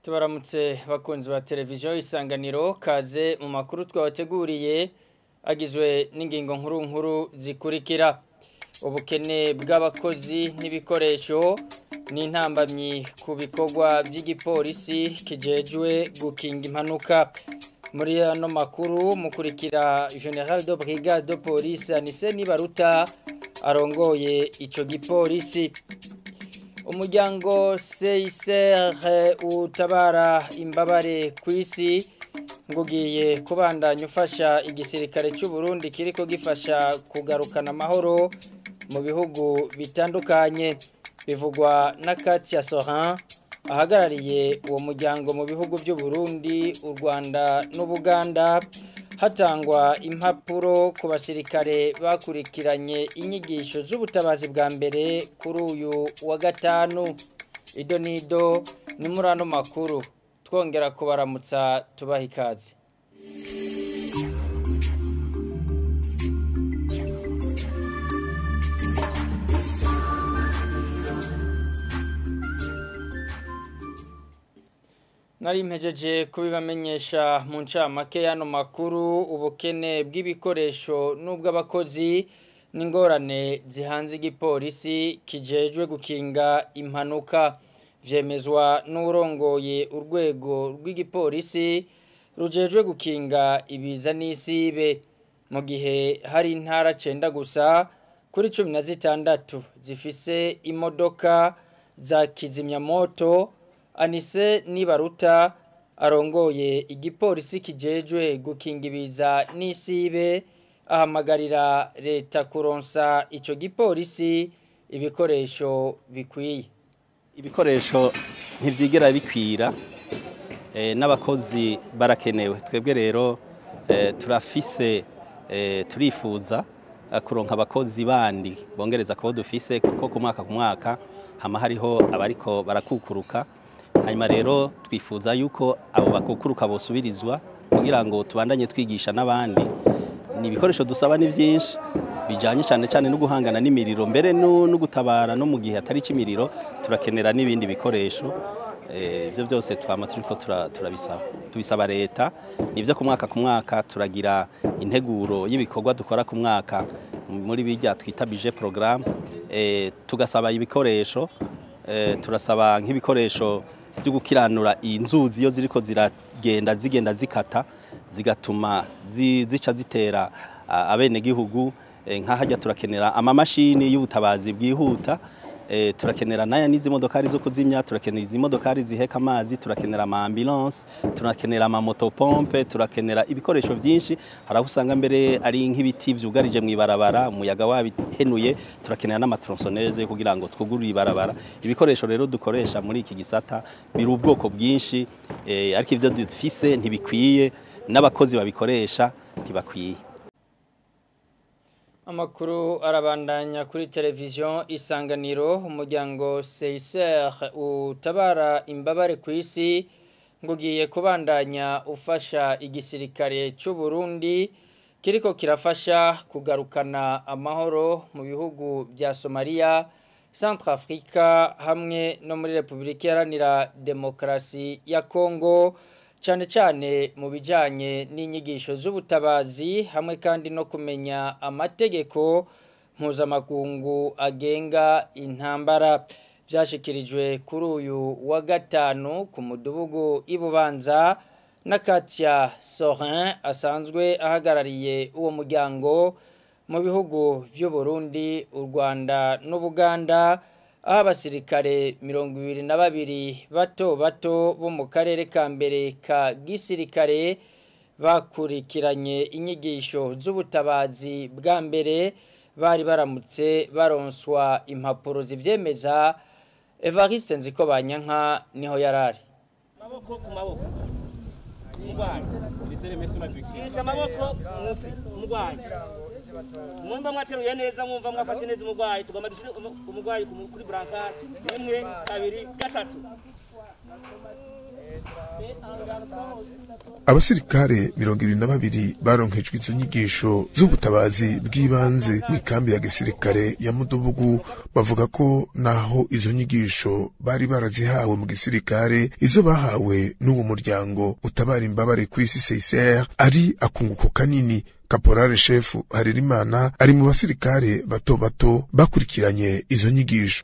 Tubaramutse bakunzi ba televiziyo Isanganiro kaze mu makuru twabateguriye agizwe n'ingingo nkuru zikurikira. Ubukene bw'abakozi n'ibikoresho n'intambamyi ku bikorwa by'igipolisi kijejwe gukinga impanuka. Muri ano makuru mukurikira General de Brigade de Police Anise Nibaruta arongoye ico gipolisi. Umuryango CICR utabara imbabare kw'isi ngugiye kubandanya ufasha igisirikare cy'u Burundi kiriko gifasha kugarukana amahoro mu bihugu bitandukanye, bivugwa na Katia Sorin ahagarariye uwo muryango mu bihugu by'u Burundi, u Rwanda n'Ubuganda, hatangwa impapuro ku basirikare bakurikiranye inyigisho z'ubutabazi bwa mbere kuri uyu wa gatanu. Ido nido ni muri ano makuru twongera kubaramutsa tubaha ikaze. Nari mpejeje kubibamenyesha mu ncamake y'ano makuru. Ubukene bw'ibikoresho n'ubw'abakozi n'ingorane zihanze igipolisi kijejwe gukinga impanuka vyemezwa n'urongoye urwego rw'igipolisi rujejwe gukinga ibiza n'isibe, mu gihe hari intara 9 gusa kuri 16 zifise imodoka za kizimyamoto. Anise Nibaruta arongoye igipolisi kijejwe gukinga ibiza n'isibe ahamagarira leta kuronsa ico gipolisi ibikoresho bikwiye. Ibikoresho ntivyigera bikwira, n'abakozi barakenewe. Twebwe rero turafise turifuza kuronka abakozi bandi bongereza ko dufise, kuko ku mwaka hama hariho abariko barakukuruka. Hanyuma rero twifuza yuko abo bakukuruka bosubirizwa kugira ngo tubandanye twigisha n'abandi. Ni ibikoresho dusaba ni byinshi bijanye cyane no guhangana n'imiriro, mbere no gutabara no mu gihe atari cy'imiriro turakenera n'ibindi bikoresho. Ibyo byose twama turiko turabisaba, tubisaba leta. Nivyo ku mwaka turagira integuro y'ibikorwa dukora ku mwaka muri bijya twita budget programme. Tugasaba ibikoresho, turasaba nk'ibikoresho byo gukiranura inzuzi iyo ziriko zigenda zikata zigatuma zica zitera abene gihugu. Nk'ahajya turakenera amamashini y'ubutabazi bwihuta, turakenera naya n'izi modokari zo kuzimya, turakenera izi modokari ziheka amazi, turakenera ama ambulance, turakenera ama motopompe, turakenera ibikoresho byinshi. Haraho usanga mbere ari nk'ibiti byugarije mu ibarabara, umuyaga wabihenuye, turakenera n'amatronsoneze kugira ngo twugurure ibarabara. Ibikoresho rero dukoresha muri iki gisata biri ubwoko bwinshi, ariko ivyo dufise ntibikwiye, n'abakozi babikoresha ntibakwiye. Amakuru arabandanya kuri televiziyo Isanganiro. Umuryango CICR utabara imbabare kw'isi ngugiye kubandanya ufasha igisirikare cy'u Burundi kiriko kirafasha kugarukana amahoro mu bihugu bya Somalia, Centrafrica hamwe no muri Republika Iharanira Demokarasi ya Kongo, cyane mu bijanye n'inyigisho z'ubutabazi hamwe kandi no kumenya amategeko mpuzamakungu agenga intambara. Vyashikirijwe kuri uyu wa gatanu ku mudugudu Ibubanza na Katia Sorin asanzwe ahagarariye uwo muryango mu bihugu vy'u Burundi, u Rwanda n'Ubuganda, aho abasirikare 22 bato bo mu karere ka mbere ka gisirikare bakurikiranye inyigisho z'ubutabazi bwa mbere bari baramutse baronswa impapuro zivyemeza. Evariste Nzikobanyanka niho yarari. Maboko ku maboko umugwayi ibisere mesu mafikisha maboko munsi umugwayi mwumva mwateruye neza, mwumva mwafashe neza umugwayi. Tugomba dushire umugwayi kuri brancard 1 2 3 Abasirikare 22 baronkejwe izo nyigisho z'ubutabazi bw'ibanze mu ikambi ya gisirikare ya Mudubugu bavuga ko naho izo nyigisho bari barazihawe mu gisirikare izo bahawe n'uwo muryango utabara imbabare ku isi CICR ari akunguko kanini. Kaporale Chef Haririmana ari mu basirikare bato bato bakurikiranye izo nyigisho.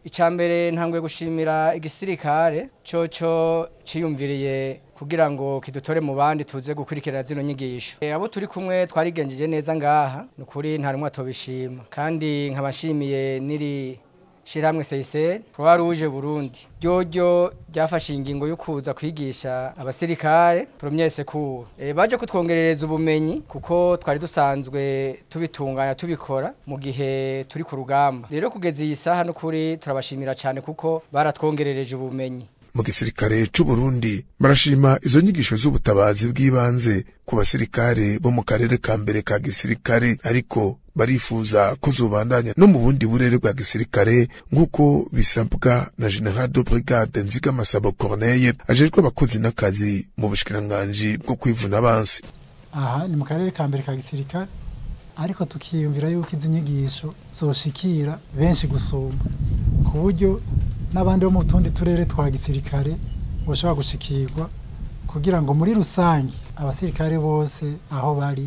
Icambere ntangwe gushimira igisirikare coco ciyumviriye kugira ngo kidutore mu bandi tuze gukurikirana zino nyigisho. Abo turi kumwe twarigenjeje neza ngaha nukuri nta rumwe atobishima kandi nkabashimiye niri shiramwe CICR Croix Rouge Burundi ryo ryafashe ingingo yo kuza kwigisha abasirikare premier secours. Baje kutwongerereza ubumenyi kuko twari dusanzwe tubitunganya tubikora mu gihe turi ku rugamba. Rero kugeza iyi saha nukuri turabashimira cyane kuko baratwongerereje ubumenyi. Mu gisirikare c'u Burundi barashima izo nyigisho z'ubutabazi bw'ibanze ku basirikare bo mu karere ka mbere ka gisirikare, ariko barifuza ko zobandanya no mu bundi burere bwa gisirikare nk'uko bisabwa na General de Brigade Nzigamasabo Corneille ajejwe abakozi n'akazi mu bushikiranganje bwo kwivuna abansi. Aha ni mu karere ka mbere ka gisirikare, ariko tukiyumvira yuko izi nyigisho zoshikira benshi gusumba ku buryo n'abandi bo mu tundi turere twa gisirikare boshobora gushikirwa kugira ngo muri rusange abasirikare bose aho bari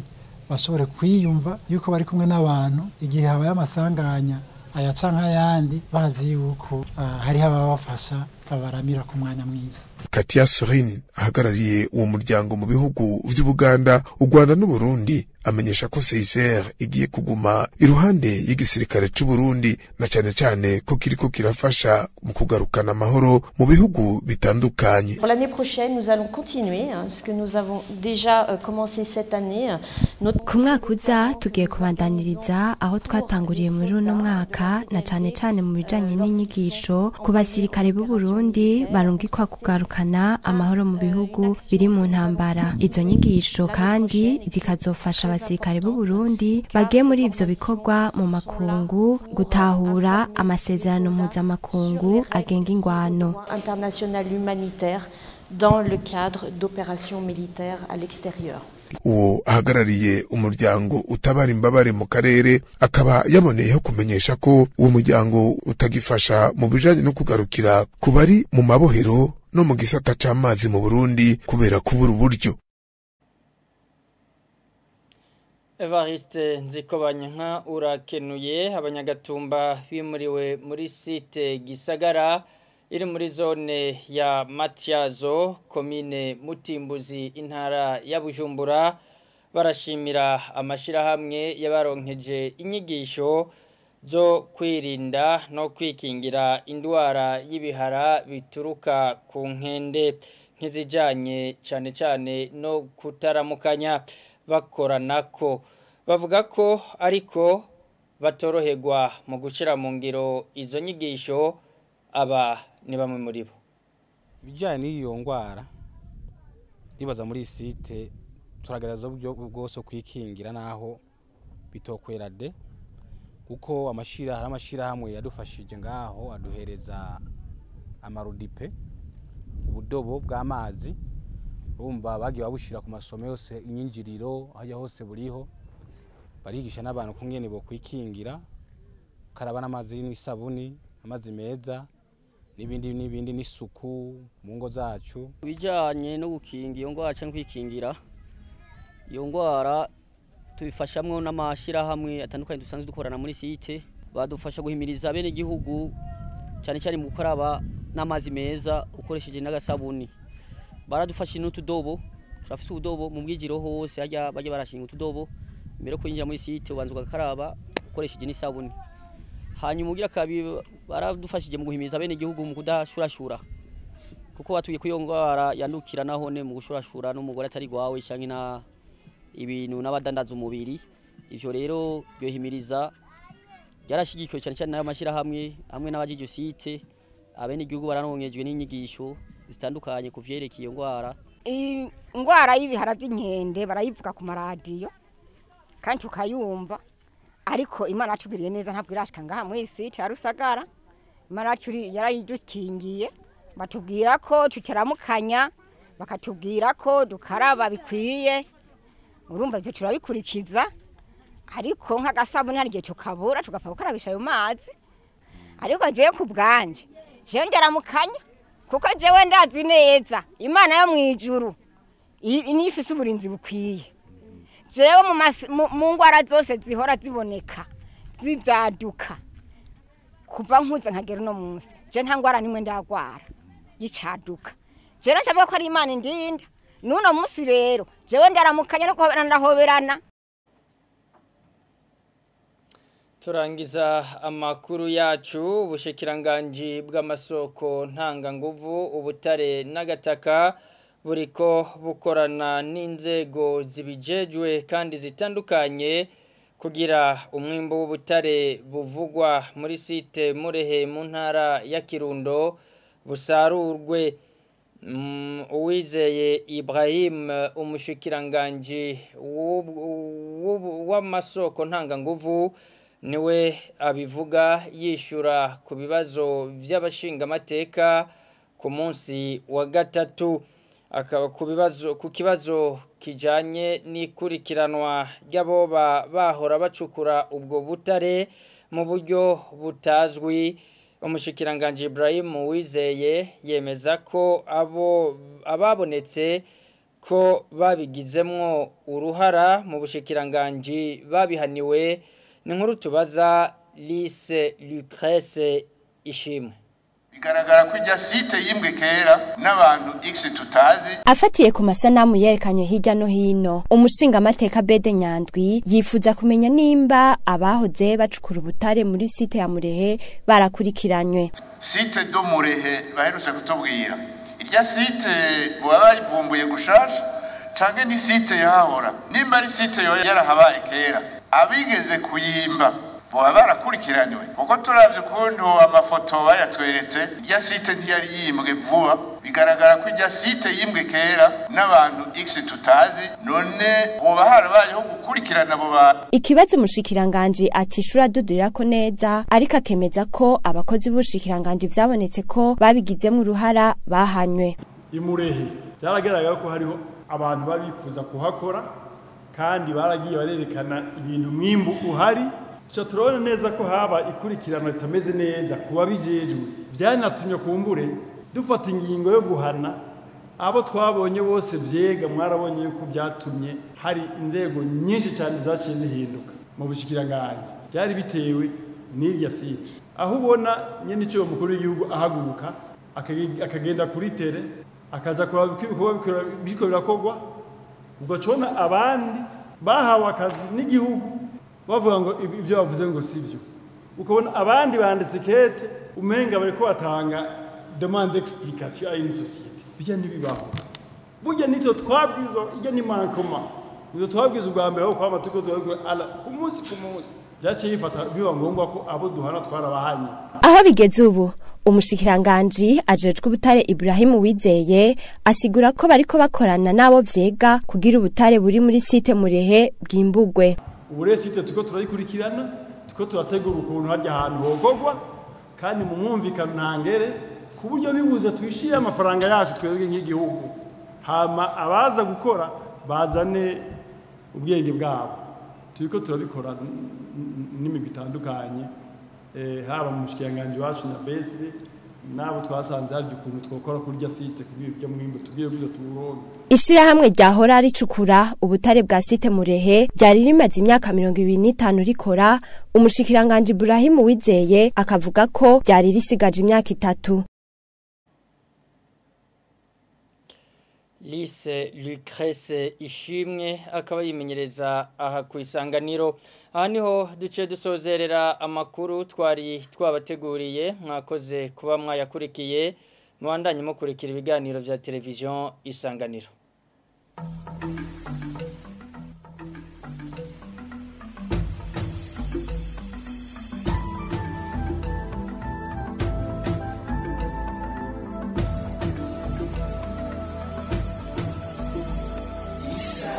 bashobore kwiyumva yuko bari kumwe n'abantu igihe habaye amasanganya ayaca nk'ayandi bazi yuko hari ababafasha babaramira ku mwanya mwiza. Katia Sorin ahagarariye uwo muryango mu bihugu vy'Ubuganda, u Rwanda n'u Burundi amenyesha ko CICR igiye kuguma iruhande y'igisirikare c'u Burundi na cane cane ko kiriko kirafasha mu kugarukana amahoro mu bihugu bitandukanye. Pour l'année prochaine, nous allons continuer ce que nous avons déjà commencé cette année. Ku mwaka uza tugiye kubandaniriza aho twatanguriye muri uno mwaka na cane cane mu bijanye n'inyigisho ku basirikare b'u Burundi barungikwa kugarukana amahoro mu bihugu biri mu ntambara. Izo nyigisho kandi zikazofasha abasirikare b'u Burundi bagiye muri ivyo bikorwa mu makungu gutahura amasezerano mpuzamakungu agenga ingwano international humanitaire dans le cadre d'opérations militaires à l'extérieur. Uwo ahagarariye umuryango utabara imbabare mu karere akaba yaboneyeho kumenyesha ko uwo muryango utagifasha mu bijanye no kugarukira ku bari mu mabohero no mu gisata c'amazi mu Burundi kubera kubura uburyo. Evariste Nzikobanyanka urakenuye. Abanyagatumba bimuriwe muri site Gisagara iri muri zone ya Matyazo komine Mutimbuzi intara ya Bujumbura barashimira amashirahamwe yabaronkeje inyigisho zo kwirinda no kwikingira indwara y'ibihara bituruka ku nkende nk'izijanye cyane cyane no kutaramukanya bakoranako. Bavuga ko ariko batoroherwa mu gushira mu ngiro izo nyigisho. Aba ni bamwe muri bo. Ibijyanye n'iyo ngwara nibaza muri site turagaragaza uburyo bwose kwikingira naho bitokwera de kuko hari amashirahamwe yadufashije ngaho aduhereza amarudipe ubudobo bw'amazi urumva bagiye babushira ku masomo yose inyinjiriro hajya hose buriho barigisha n'abantu kungene bo kwikingira karaba n'amazi n'isabuni amazi meza n'ibindi n'isuku mu ngo zacu. Bijanye no gukinga iyo ngwara cyangwa kwikingira iyo ngwara tubifashamwe n'amashirahamwe atandukanye dusanzwe dukorana muri site badufasha guhimiriza bene igihugu cyane cyane mu gukaraba n'amazi meza ukoresheje n'agasabuni. Baradufasha n'utudobo turafise ubudobo mu bwigiro hose hajya baje barashinga utudobo mbere ko yinjira muri site ubanza ugakaraba ukoresheje n'isabuni. Hanyuma ugira kabiri baradufashije mu guhimiriza bene igihugu mu kudashurashura kuko batuye kuyongwara yandukira nahone mu gushurashura n'umugore atari gwawe canke na ibintu n'abadandaza umubiri. Ivyo rero byo himiriza yarashigikiwe cyane cyane nayo mashira hamwe n'abajije site abene igihugu baranongejwe n'inyigisho zitandukanye kuvyerekeye iyo ngwara. Ingwara y'ibihara by'inkende barayivuga ku maradiyo kandi ukayumva, ariko Imana atugiriye neza ntabwo irashika ngaha muri site ya Rusagara. Imana yarayidukingiye batubwira ko tuteramukanya bakatubwira ko dukaraba bikwiye urumva byo turabikurikiza ariko nk'agasabuni hari igihe tukabura tugapfa gukarabisha ayo mazi ariko jewe ku bwanje jewe ndaramukanya kuko jewe ndazi neza Imana yo mwijuru inifise uburinzi bukwiye jewe mu ngwara zose zihora ziboneka zivyaduka kuva nkuze nkagera no munsi je nta ngwara nimwe ndagwara yicaduka je nacavuga ko ari Imana indinda nuno munsi rero jewe ndaramukanya no kuhoberana ndahoberana. Turangiza amakuru yacu ubushikiranganji bw'amasoko ntanganguvu ubutare n'agataka buriko bukorana n'inzego zibijejwe kandi zitandukanye kugira umwimbo w'ubutare buvugwa muri site Murehe mu ntara ya Kirundo busarurwe. Uwizeye Ibrahim umushikiranganji w'amasoko ntanganguvu niwe abivuga yishura ku bibazo by'abashingamateka ku munsi wa gatatu akaba ku kibazo kijanye n'ikurikiranwa ry'aboba bahora bacukura ubwo butare mu buryo butazwi. Umushikiranganji Ibrahim Uwizeye yemeza ko ababonetse ko babigizemwo uruhara mu bushikiranganji babihaniwe. Ni nkuru tubaza Lise Lucrece Ishimwe. Bigaragara ko ijya site yimbwe kera n'abantu X tutazi. Afatiye ku masanamu yerekanye hirya no hino, umushingamateka Bede Nyandwi yifuza kumenya nimba abahoze bacukura ubutare muri site ya Murehe barakurikiranywe. Site do Murehe baherutse kutubwira. Irya site baba bayivumbuye gushasha canke ni site yahora. Nimba ari site yarahabaye kera. Abigeze kuyimba boba barakurikiranywe kuko turavye kuntu amafoto bayatweretse irya site ntiyari yimbwe vuba. Bigaragara ko irya site yimbwe kera n'abantu X tutazi none boba harabayeho gukurikirana abo bantu. Ikibazo umushikiranganje atishura dudurira ko neza ariko akemeza ko abakozi b'ubushikiranganje vyabonetse ko babigizemo uruhara bahanywe. Imurehe byaragaragara ko hariho abantu babifuza kuhakora kandi baragiye barerekana ibintu mwimbu uhari. Cyo turabona neza ko haba ikurikirana itameze neza kuba bijejwe. Byanatumye kumbure dufata ingingo yo guhana abo twabonye bose byega mwarabonye yuko byatumye hari inzego nyinshi cyane zaciye zihinduka mu bushikiranganje. Byari bitewe n'irya site. Aho ubona nyene cyo mukuru w'igihugu ahaguruka akagenda kuri tere akaza kubabikora birakogwa ubwo cona abandi bahawe akazi n'igihugu bavuga ngo ivyo bavuze ngo sivyo. Ukabona abandi banditse kete umenga bariko batanga demande d'explication à une société. Bijya nibibaho. Burya nito twabwizo ijya ni mankoma. Nizo twabwizo ubwa mbere ko amatuko ala ku munsi byaciye yifata biba ngombwa ko abo duhana twarabahanye. Aho bigeze ubu umushikiranganji ajejwe ubutare Ibrahim Uwizeye asigura ko bariko bakorana nabo vyega kugira ubutare buri muri site Murehe bwimbugwe. Ubure site tuko turayikurikirana tuko turategura ukuntu harya ahantu hogogwa kandi mu mwumvikano ntangere ku buryo bibuze twishire amafaranga yacu twebwe nk'igihugu hama abaza gukora bazane ubwenge bwabo. Tuko turabikora n'imigwi itandukanye haba mu mushikiranganje wacu na best nabo twasanze hari ukuntu twokora kuri rya site kugira ibyo mwimbo tugiye byo turonke. Ishirahamwe ryahora ricukura ubutare bwa site Murehe byari rimaze imyaka 25 rikora. Umushikiranganje Ibrahim Uwizeye akavuga ko byari risigaje imyaka 3. Lise Lucrece Ishimwe akaba yimenyereza aha ku Isanganiro. Aha niho duce dusozerera amakuru twari twabateguriye. Mwakoze kuba mwayakurikiye. Mwandanye mukurikira ibiganiro vya televiziyo Isanganiro. Isa